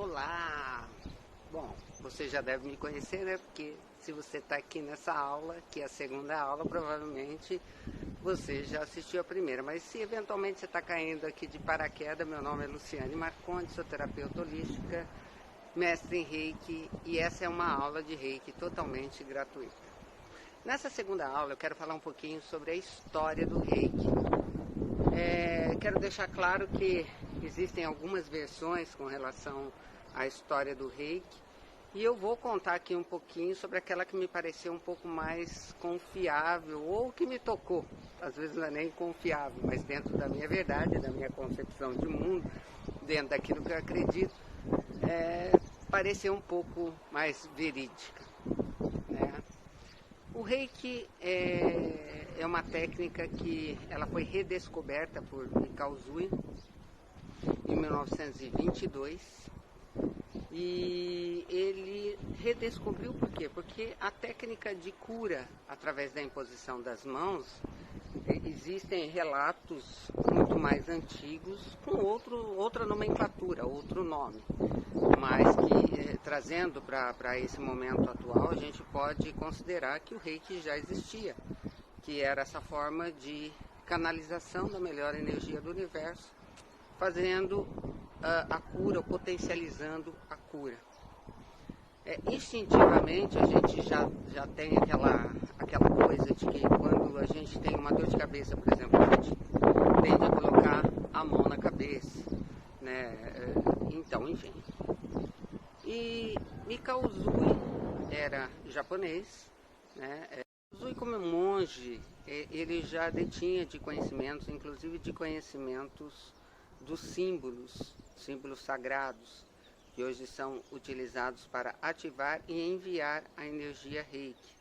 Olá! Bom, você já deve me conhecer, né? Porque se você está aqui nessa aula, que é a segunda aula, provavelmente você já assistiu a primeira. Mas se eventualmente você está caindo aqui de paraquedas, meu nome é Luciane Marcondes, sou terapeuta holística, mestre em Reiki, e essa é uma aula de Reiki totalmente gratuita. Nessa segunda aula eu quero falar um pouquinho sobre a história do Reiki. Quero deixar claro que existem algumas versões com relação à história do Reiki, e eu vou contar aqui um pouquinho sobre aquela que me pareceu um pouco mais confiável, ou que me tocou. Às vezes não é nem confiável, mas dentro da minha verdade, da minha concepção de mundo, dentro daquilo que eu acredito, pareceu um pouco mais verídica, né? O Reiki é uma técnica que ela foi redescoberta por Mikao Usui em 1922, e ele redescobriu por quê? Porque a técnica de cura através da imposição das mãos, existem relatos muito mais antigos com outra nomenclatura, outro nome, mas que trazendo para esse momento atual, a gente pode considerar que o Reiki já existia, que era essa forma de canalização da melhor energia do universo, fazendo a cura, potencializando a cura. Instintivamente a gente já tem aquela coisa de que quando a gente tem uma dor de cabeça, por exemplo, a gente tende a colocar a mão na cabeça, né? Então, enfim. E Mikao Usui era japonês, né? Usui, como monge, ele já detinha de conhecimentos, inclusive de conhecimentos dos símbolos sagrados, que hoje são utilizados para ativar e enviar a energia Reiki.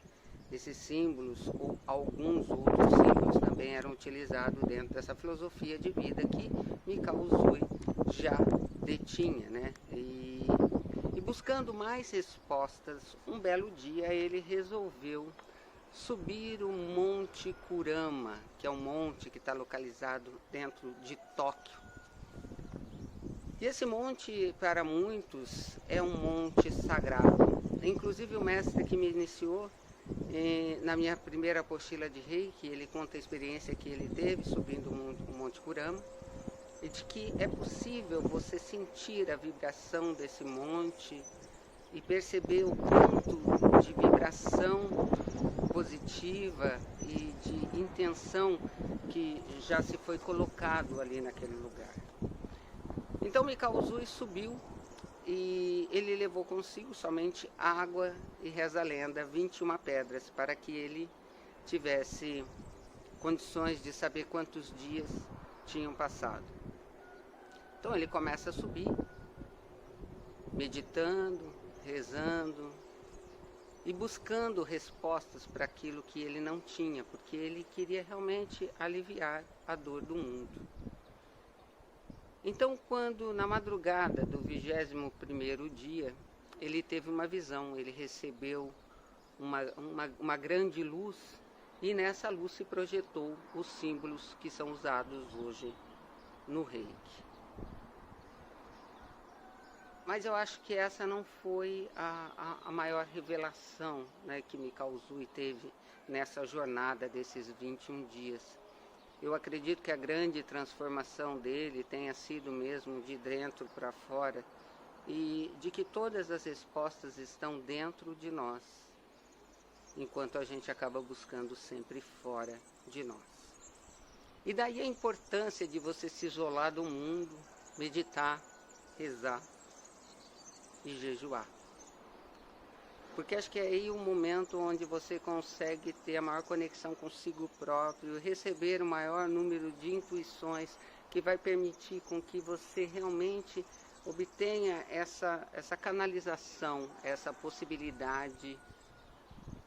Esses símbolos, ou alguns outros símbolos, também eram utilizados dentro dessa filosofia de vida que Mikao Usui já detinha, né? E buscando mais respostas, um belo dia ele resolveu subir o Monte Kurama, que é um monte que está localizado dentro de Tóquio. E esse monte, para muitos, é um monte sagrado. Inclusive o mestre que me iniciou, na minha primeira apostila de Reiki, ele conta a experiência que ele teve subindo o Monte Kurama, e de que é possível você sentir a vibração desse monte e perceber o quanto de vibração positiva e de intenção que já se foi colocado ali naquele lugar. Então Mikao Usui subiu e ele levou consigo somente água e, reza a lenda, 21 pedras, para que ele tivesse condições de saber quantos dias tinham passado. Então ele começa a subir, meditando, rezando e buscando respostas para aquilo que ele não tinha, porque ele queria realmente aliviar a dor do mundo. Então, quando na madrugada do 21º dia, ele teve uma visão, ele recebeu uma grande luz, e nessa luz se projetou os símbolos que são usados hoje no Reiki. Mas eu acho que essa não foi a maior revelação, né, que Mikao Usui teve nessa jornada desses 21 dias. Eu acredito que a grande transformação dele tenha sido mesmo de dentro para fora, e de que todas as respostas estão dentro de nós, enquanto a gente acaba buscando sempre fora de nós. E daí a importância de você se isolar do mundo, meditar, rezar e jejuar. Porque acho que é aí o momento onde você consegue ter a maior conexão consigo próprio, receber o maior número de intuições que vai permitir com que você realmente obtenha essa canalização, essa possibilidade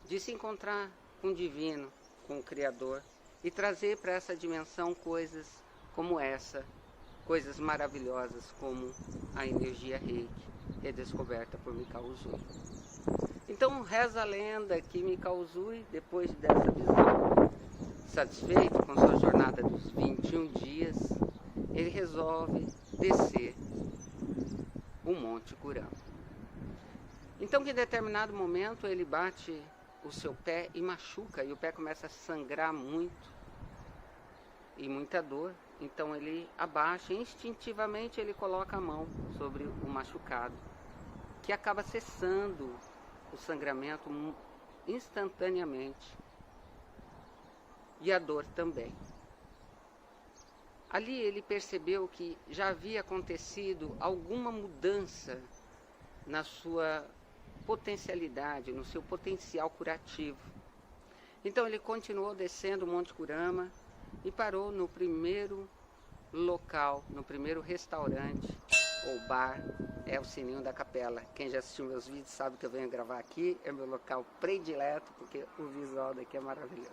de se encontrar com o divino, com o Criador, e trazer para essa dimensão coisas como essa, coisas maravilhosas como a energia Reiki, redescoberta por Mikao Usui. Então reza a lenda que Mikao Usui, depois dessa visão, satisfeito com sua jornada dos 21 dias, ele resolve descer o Monte Kurama. Então, que em determinado momento ele bate o seu pé e machuca, e o pé começa a sangrar muito e muita dor. Então ele abaixa, instintivamente ele coloca a mão sobre o machucado, que acaba cessando o sangramento instantaneamente, e a dor também. Ali ele percebeu que já havia acontecido alguma mudança na sua potencialidade, no seu potencial curativo. Então ele continuou descendo o Monte Kurama e parou no primeiro local, no primeiro restaurante ou bar, é o Sininho da Capela. Quem já assistiu meus vídeos sabe que eu venho gravar aqui, é meu local predileto, porque o visual daqui é maravilhoso.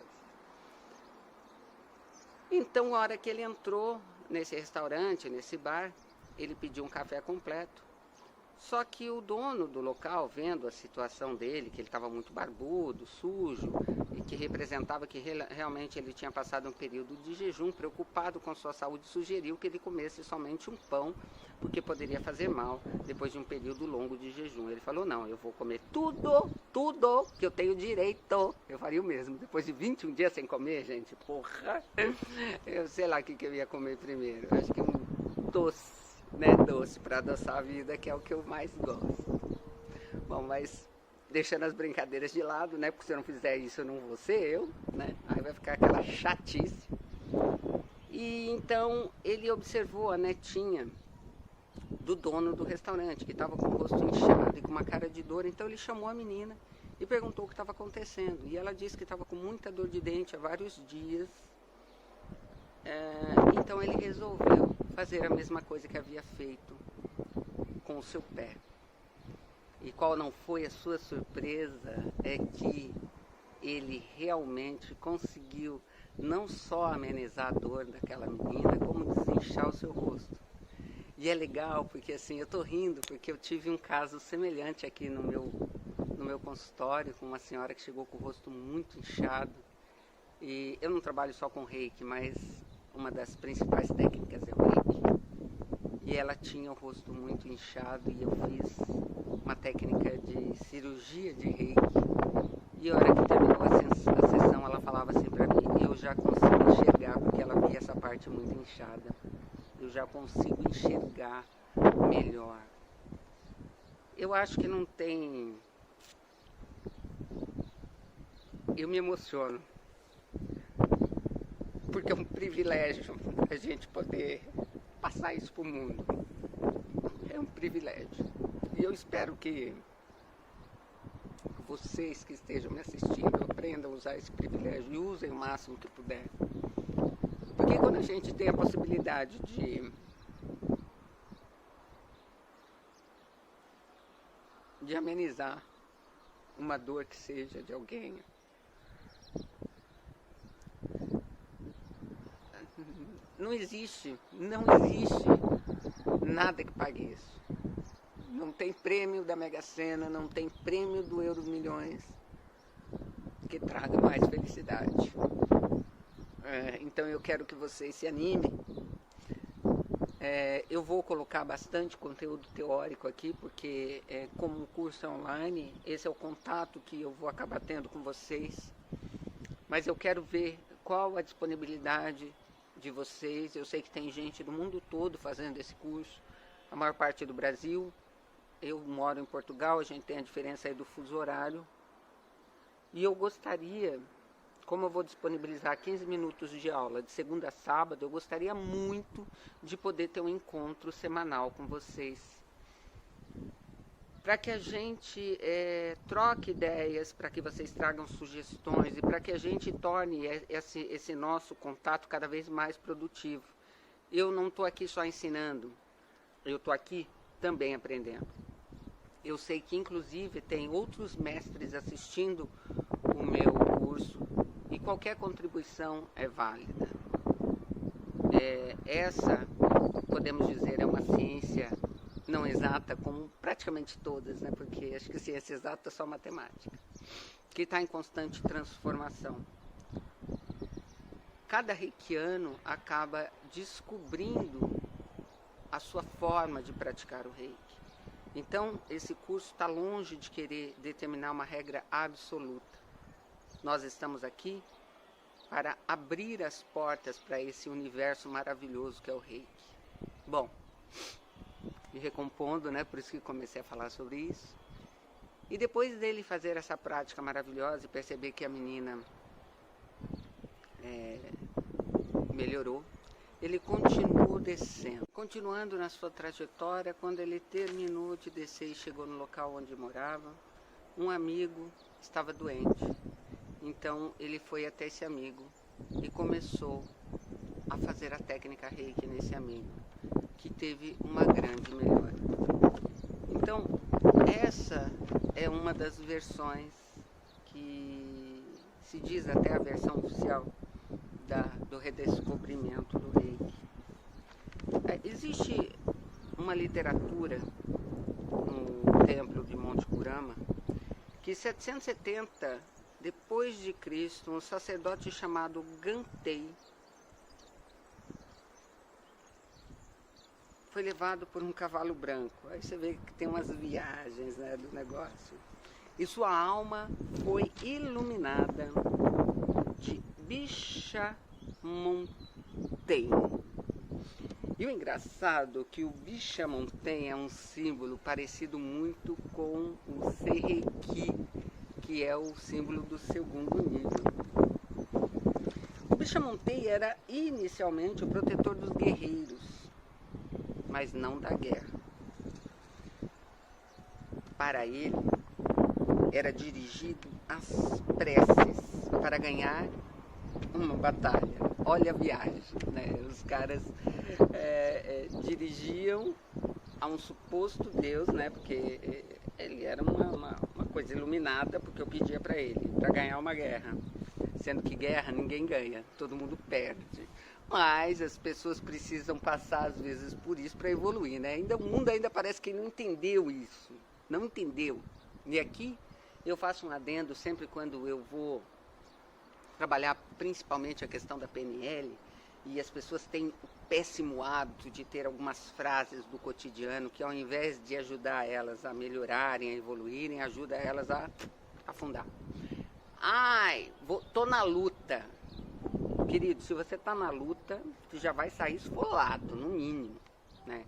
Então, a hora que ele entrou nesse restaurante, nesse bar, ele pediu um café completo. Só que o dono do local, vendo a situação dele, que ele estava muito barbudo, sujo, e que representava que realmente ele tinha passado um período de jejum, preocupado com sua saúde, sugeriu que ele comesse somente um pão, porque poderia fazer mal depois de um período longo de jejum. Ele falou, não, eu vou comer tudo que eu tenho direito. Eu faria o mesmo. Depois de 21 dias sem comer, gente, porra, eu sei lá o que eu ia comer primeiro. Acho que um doce. Doce para adoçar a vida, que é o que eu mais gosto. Bom, mas deixando as brincadeiras de lado, né? Porque se eu não fizer isso, eu não vou ser eu, né? Aí vai ficar aquela chatice. E então ele observou a netinha do dono do restaurante, que estava com o rosto inchado e com uma cara de dor. Então ele chamou a menina e perguntou o que estava acontecendo. E ela disse que estava com muita dor de dente há vários dias. Então ele resolveu fazer a mesma coisa que havia feito com o seu pé. E qual não foi a sua surpresa é que ele realmente conseguiu não só amenizar a dor daquela menina, como desinchar o seu rosto. E é legal porque assim, eu tô rindo porque eu tive um caso semelhante aqui no meu consultório, com uma senhora que chegou com o rosto muito inchado. E eu não trabalho só com reiki, mas uma das principais técnicas é o reiki. E ela tinha o rosto muito inchado e eu fiz uma técnica de cirurgia de reiki. E a hora que terminou a sessão, ela falava assim pra mim, eu já consigo enxergar, porque ela via essa parte muito inchada. Eu já consigo enxergar melhor. Eu acho que não tem... Eu me emociono. Porque é um privilégio a gente poder passar isso para o mundo. É um privilégio. E eu espero que vocês que estejam me assistindo aprendam a usar esse privilégio e usem o máximo que puder. Porque quando a gente tem a possibilidade de amenizar uma dor que seja de alguém, não existe nada que pague isso. Não tem prêmio da Mega Sena, não tem prêmio do Euro Milhões que traga mais felicidade. Então eu quero que vocês se animem. Eu vou colocar bastante conteúdo teórico aqui, porque como o curso é online, esse é o contato que eu vou acabar tendo com vocês. Mas eu quero ver qual a disponibilidade de vocês. Eu sei que tem gente do mundo todo fazendo esse curso, a maior parte do Brasil. Eu moro em Portugal, a gente tem a diferença aí do fuso horário. E eu gostaria, como eu vou disponibilizar 15 minutos de aula de segunda a sábado, eu gostaria muito de poder ter um encontro semanal com vocês, para que a gente troque ideias, para que vocês tragam sugestões e para que a gente torne esse nosso contato cada vez mais produtivo. Eu não estou aqui só ensinando, eu estou aqui também aprendendo. Eu sei que inclusive tem outros mestres assistindo o meu curso e qualquer contribuição é válida. Essa, podemos dizer, é uma ciência não exata, como praticamente todas, né? Porque acho que ciência exata é só matemática, que está em constante transformação. Cada reikiano acaba descobrindo a sua forma de praticar o reiki. Então, esse curso está longe de querer determinar uma regra absoluta. Nós estamos aqui para abrir as portas para esse universo maravilhoso que é o Reiki. Bom, me recompondo, né? Por isso que comecei a falar sobre isso. E depois dele fazer essa prática maravilhosa e perceber que a menina melhorou, ele continuou descendo. Continuando na sua trajetória, quando ele terminou de descer e chegou no local onde morava, um amigo estava doente. Então ele foi até esse amigo e começou a fazer a técnica Reiki nesse amigo, que teve uma grande melhora. Então, essa é uma das versões que se diz até a versão oficial do redescobrimento do Reiki. Existe uma literatura no templo de Monte Kurama que 770 depois de Cristo, um sacerdote chamado Gantei foi levado por um cavalo branco. Aí você vê que tem umas viagens, né, do negócio. E sua alma foi iluminada de Bishamonten. E o engraçado é que o Bishamonten é um símbolo parecido muito com o Seireki, que é o símbolo do segundo nível. O Bishamonten era inicialmente o protetor dos guerreiros, mas não da guerra. Para ele, era dirigido às preces para ganhar uma batalha. Olha a viagem, né? Os caras dirigiam a um suposto Deus, né? Porque ele era uma coisa iluminada, porque eu pedia para ele, para ganhar uma guerra. Sendo que guerra ninguém ganha, todo mundo perde. Mas as pessoas precisam passar, às vezes, por isso para evoluir, né? O mundo ainda parece que não entendeu isso. Não entendeu. E aqui eu faço um adendo sempre quando eu vou trabalhar principalmente a questão da PNL, e as pessoas têm o péssimo hábito de ter algumas frases do cotidiano que, ao invés de ajudar elas a melhorarem, a evoluírem, ajuda elas a afundar. Ai, tô na luta. Querido, se você tá na luta, você já vai sair esfolado, no mínimo, né?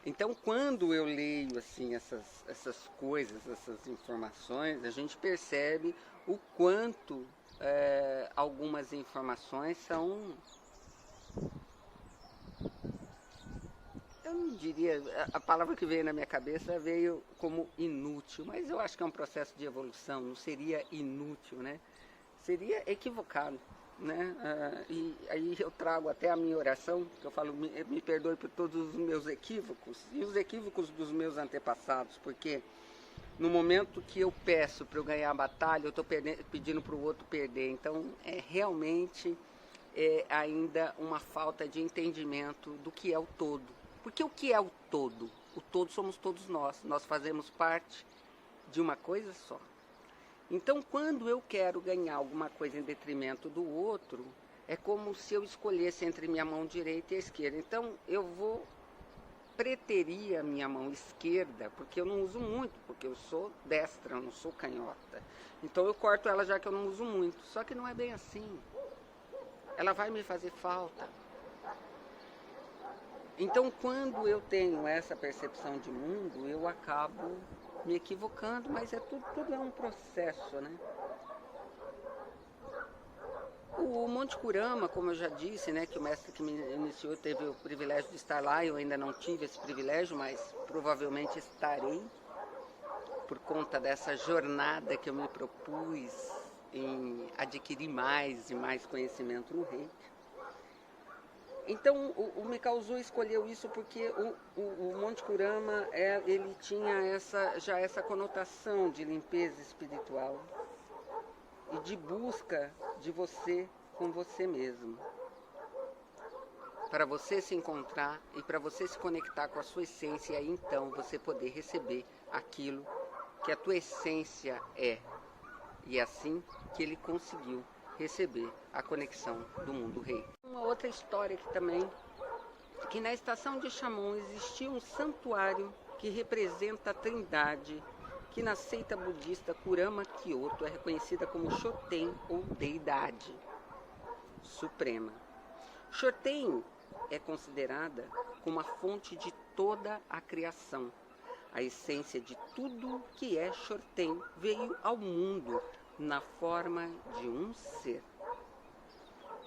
Então, quando eu leio assim essas coisas, essas informações, a gente percebe o quanto algumas informações são, eu não diria, a palavra que veio na minha cabeça veio como inútil, mas eu acho que é um processo de evolução, não seria inútil, né? Seria equivocado, né? E aí eu trago até a minha oração, que eu falo, me perdoe por todos os meus equívocos, e os equívocos dos meus antepassados, porque no momento que eu peço para eu ganhar a batalha, eu estou pedindo para o outro perder. Então, realmente ainda uma falta de entendimento do que é o todo. Porque o que é o todo? O todo somos todos nós. Nós fazemos parte de uma coisa só. Então, quando eu quero ganhar alguma coisa em detrimento do outro, é como se eu escolhesse entre minha mão direita e a esquerda. Então, eu preteria a minha mão esquerda, porque eu não uso muito, porque eu sou destra, eu não sou canhota. Então eu corto ela já que eu não uso muito. Só que não é bem assim. Ela vai me fazer falta. Então, quando eu tenho essa percepção de mundo, eu acabo me equivocando, mas tudo é um processo, né? O Monte Kurama, como eu já disse, né, que o mestre que me iniciou teve o privilégio de estar lá, eu ainda não tive esse privilégio, mas provavelmente estarei, por conta dessa jornada que eu me propus em adquirir mais e mais conhecimento no Reiki. Então, o Mikao-Usui escolheu isso porque o Monte Kurama, ele tinha essa conotação de limpeza espiritual e de busca de você com você mesmo, para você se encontrar e para você se conectar com a sua essência, e aí então você poder receber aquilo que a tua essência é. E é assim que ele conseguiu receber a conexão do mundo rei. Uma outra história aqui também, que na estação de Chamon existia um santuário que representa a trindade, que na seita budista Kurama Kyoto é reconhecida como Shoten, ou deidade suprema. Shoten é considerada como a fonte de toda a criação. A essência de tudo que é Shoten veio ao mundo na forma de um ser.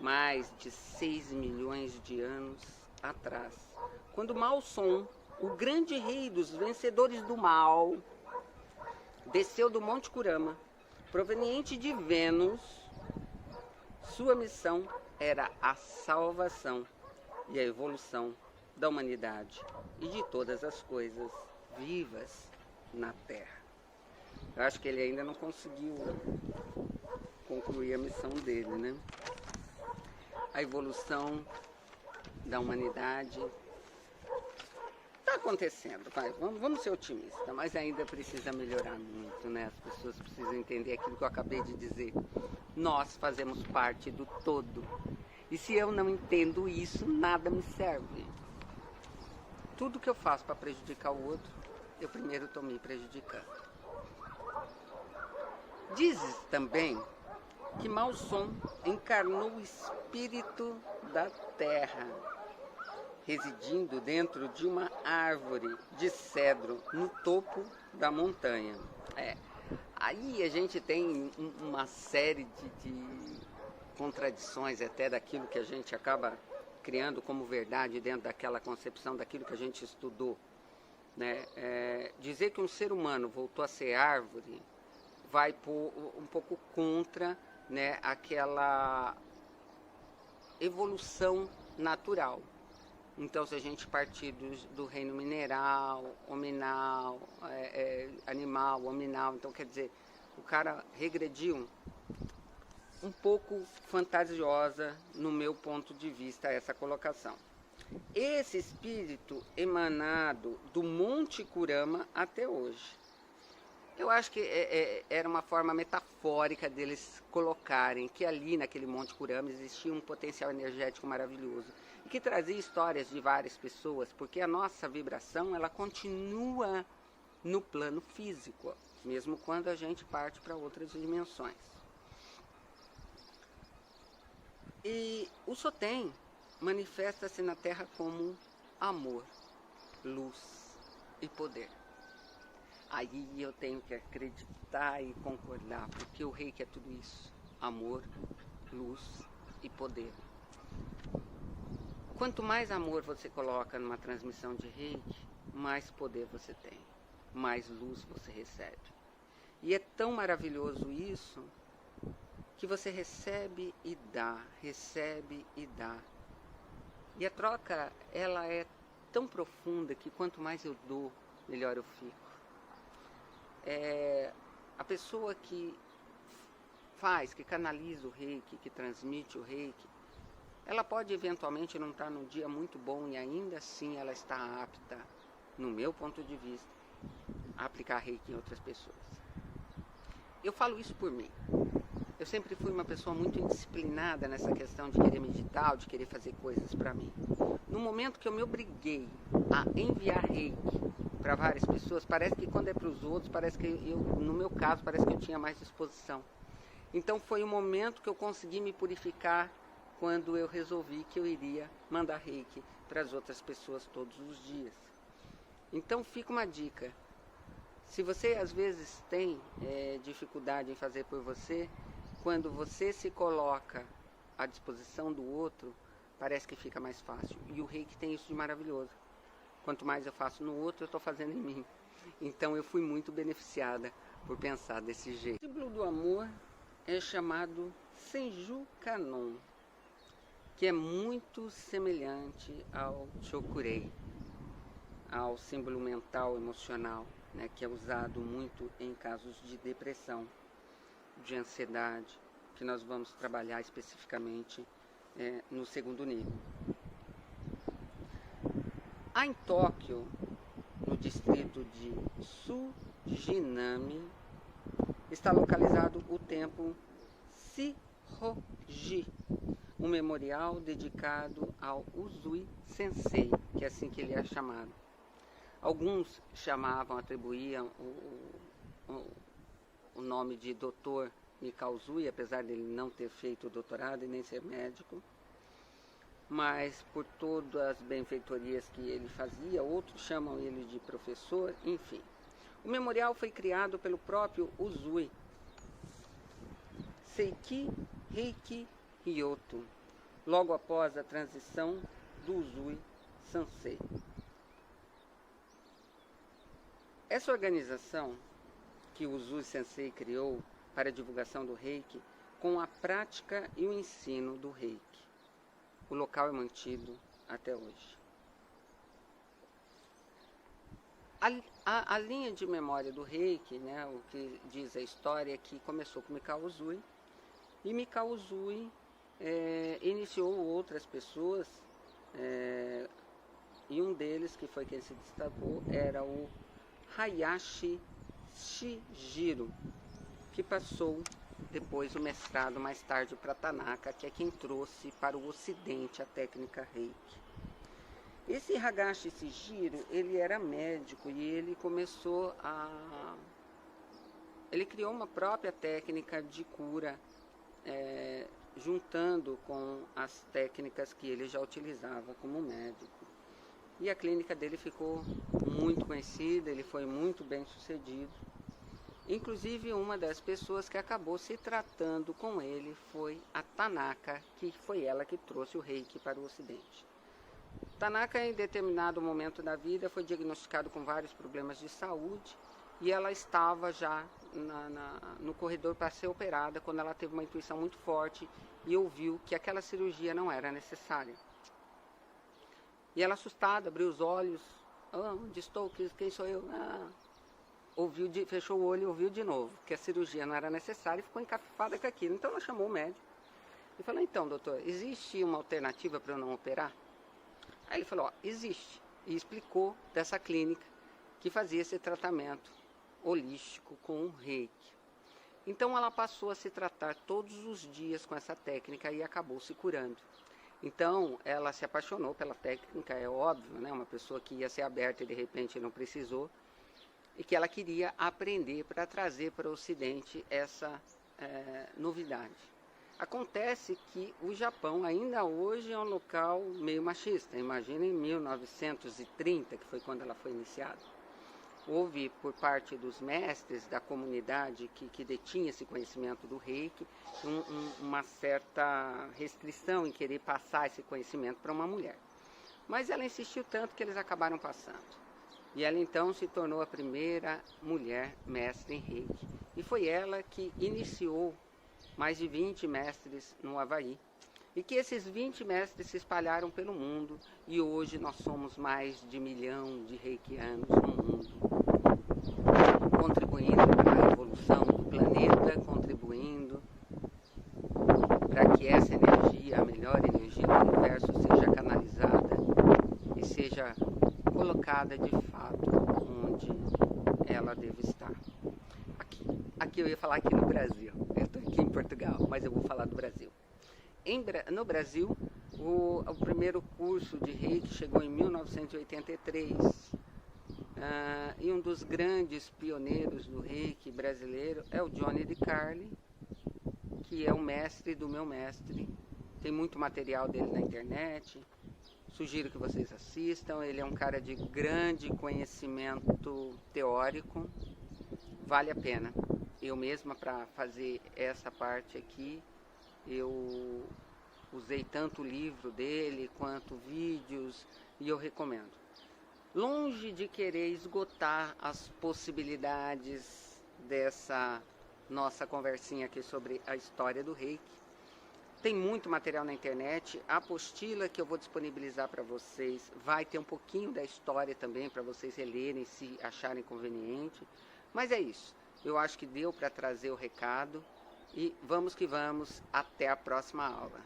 Mais de 6 milhões de anos atrás, quando Mao Song, o grande rei dos vencedores do mal, desceu do Monte Kurama, proveniente de Vênus, sua missão era a salvação e a evolução da humanidade e de todas as coisas vivas na Terra. Eu acho que ele ainda não conseguiu concluir a missão dele, né? A evolução da humanidade está acontecendo, vai, vamos ser otimistas, mas ainda precisa melhorar muito, né? As pessoas precisam entender aquilo que eu acabei de dizer. Nós fazemos parte do todo. E se eu não entendo isso, nada me serve. Tudo que eu faço para prejudicar o outro, eu primeiro estou me prejudicando. Dizes também que Mao Song encarnou o espírito da terra, residindo dentro de uma árvore de cedro no topo da montanha. Aí a gente tem uma série de contradições até daquilo que a gente acaba criando como verdade dentro daquela concepção daquilo que a gente estudou, né? Dizer que um ser humano voltou a ser árvore vai um pouco contra, né, aquela evolução natural. Então, se a gente partir do reino mineral, hominal, animal, hominal, então quer dizer, o cara regrediu um pouco fantasiosa no meu ponto de vista essa colocação. Esse espírito emanado do Monte Kurama até hoje. Eu acho que era uma forma metafórica deles colocarem que ali naquele Monte Kurama existia um potencial energético maravilhoso e que trazia histórias de várias pessoas, porque a nossa vibração ela continua no plano físico, mesmo quando a gente parte para outras dimensões. E o Shoten manifesta-se na Terra como amor, luz e poder. Aí eu tenho que acreditar e concordar, porque o Reiki é tudo isso: amor, luz e poder. Quanto mais amor você coloca numa transmissão de Reiki, mais poder você tem, mais luz você recebe. E é tão maravilhoso isso, que você recebe e dá, recebe e dá. E a troca, ela é tão profunda que quanto mais eu dou, melhor eu fico. A pessoa que que canaliza o Reiki, que transmite o Reiki, ela pode eventualmente não estar num dia muito bom e ainda assim ela está apta, no meu ponto de vista, a aplicar Reiki em outras pessoas. Eu falo isso por mim. Eu sempre fui uma pessoa muito indisciplinada nessa questão de querer meditar, de querer fazer coisas para mim. No momento que eu me obriguei a enviar Reiki para várias pessoas, parece que quando é para os outros, parece que no meu caso, parece que eu tinha mais disposição. Então foi o momento que eu consegui me purificar quando eu resolvi que eu iria mandar Reiki para as outras pessoas todos os dias. Então fica uma dica. Se você às vezes tem dificuldade em fazer por você, quando você se coloca à disposição do outro, parece que fica mais fácil. E o Reiki tem isso de maravilhoso. Quanto mais eu faço no outro, eu estou fazendo em mim. Então eu fui muito beneficiada por pensar desse jeito. O símbolo do amor é chamado Senju Kanon, que é muito semelhante ao Chokurei, ao símbolo mental emocional, né, que é usado muito em casos de depressão, de ansiedade, que nós vamos trabalhar especificamente no segundo nível. Há em Tóquio, no distrito de Sujinami, está localizado o templo Shihoji, um memorial dedicado ao Usui Sensei, que é assim que ele é chamado. Alguns atribuíam o nome de Dr. Mikao Usui, apesar dele não ter feito o doutorado e nem ser médico, mas por todas as benfeitorias que ele fazia, outros chamam ele de professor, enfim. O memorial foi criado pelo próprio Usui, Seiki Heiki Ryoto, logo após a transição do Usui Sansei. Essa organização que o Usui Sensei criou para a divulgação do Reiki, com a prática e o ensino do Reiki. O local é mantido até hoje. A linha de memória do Reiki, né, o que diz a história, é que começou com Mikao Usui, e Mikao Usui iniciou outras pessoas, e um deles, que foi quem se destacou, era o Hayashi Shijiro, que passou depois o mestrado mais tarde para Tanaka, que é quem trouxe para o ocidente a técnica Reiki. Esse Hayashi Shijiro, ele era médico e ele ele criou uma própria técnica de cura, juntando com as técnicas que ele já utilizava como médico. E a clínica dele ficou muito conhecida, ele foi muito bem sucedido. Inclusive, uma das pessoas que acabou se tratando com ele foi a Tanaka, que foi ela que trouxe o Reiki para o Ocidente. Tanaka, em determinado momento da vida, foi diagnosticado com vários problemas de saúde e ela estava já no corredor para ser operada quando ela teve uma intuição muito forte e ouviu que aquela cirurgia não era necessária. E ela, assustada, abriu os olhos. Onde estou? Quem sou eu? Fechou o olho e ouviu de novo que a cirurgia não era necessária e ficou encafifada com aquilo. Então ela chamou o médico e falou: então, doutor, existe uma alternativa para eu não operar? Aí ele falou: existe. E explicou dessa clínica que fazia esse tratamento holístico com o Reiki. Então ela passou a se tratar todos os dias com essa técnica e acabou se curando. Então ela se apaixonou pela técnica, é óbvio, né? Uma pessoa que ia ser aberta e de repente não precisou, e que ela queria aprender para trazer para o Ocidente essa novidade. Acontece que o Japão ainda hoje é um local meio machista. Imagina em 1930, que foi quando ela foi iniciada. Houve, por parte dos mestres da comunidade que detinha esse conhecimento do Reiki, uma certa restrição em querer passar esse conhecimento para uma mulher. Mas ela insistiu tanto que eles acabaram passando. E ela então se tornou a primeira mulher mestre em Reiki. E foi ela que iniciou mais de 20 mestres no Havaí. E que esses 20 mestres se espalharam pelo mundo. E hoje nós somos mais de 1 milhão de reikianos no mundo, contribuindo para a evolução do planeta, contribuindo para que essa energia, a melhor energia do universo, seja canalizada e seja colocada de fato onde ela deve estar. Aqui eu ia falar aqui no Brasil. Eu estou aqui em Portugal, mas eu vou falar do Brasil. No Brasil, o primeiro curso de Reiki chegou em 1983. E um dos grandes pioneiros do Reiki brasileiro é o Johnny de Carli, que é o mestre do meu mestre. Tem muito material dele na internet. Sugiro que vocês assistam. Ele é um cara de grande conhecimento teórico. Vale a pena. Eu mesma, para fazer essa parte aqui, eu usei tanto o livro dele quanto vídeos e eu recomendo. Longe de querer esgotar as possibilidades dessa nossa conversinha aqui sobre a história do Reiki, tem muito material na internet. A apostila que eu vou disponibilizar para vocês vai ter um pouquinho da história também para vocês relerem se acharem conveniente. Mas é isso. Eu acho que deu para trazer o recado e vamos que vamos. Até a próxima aula.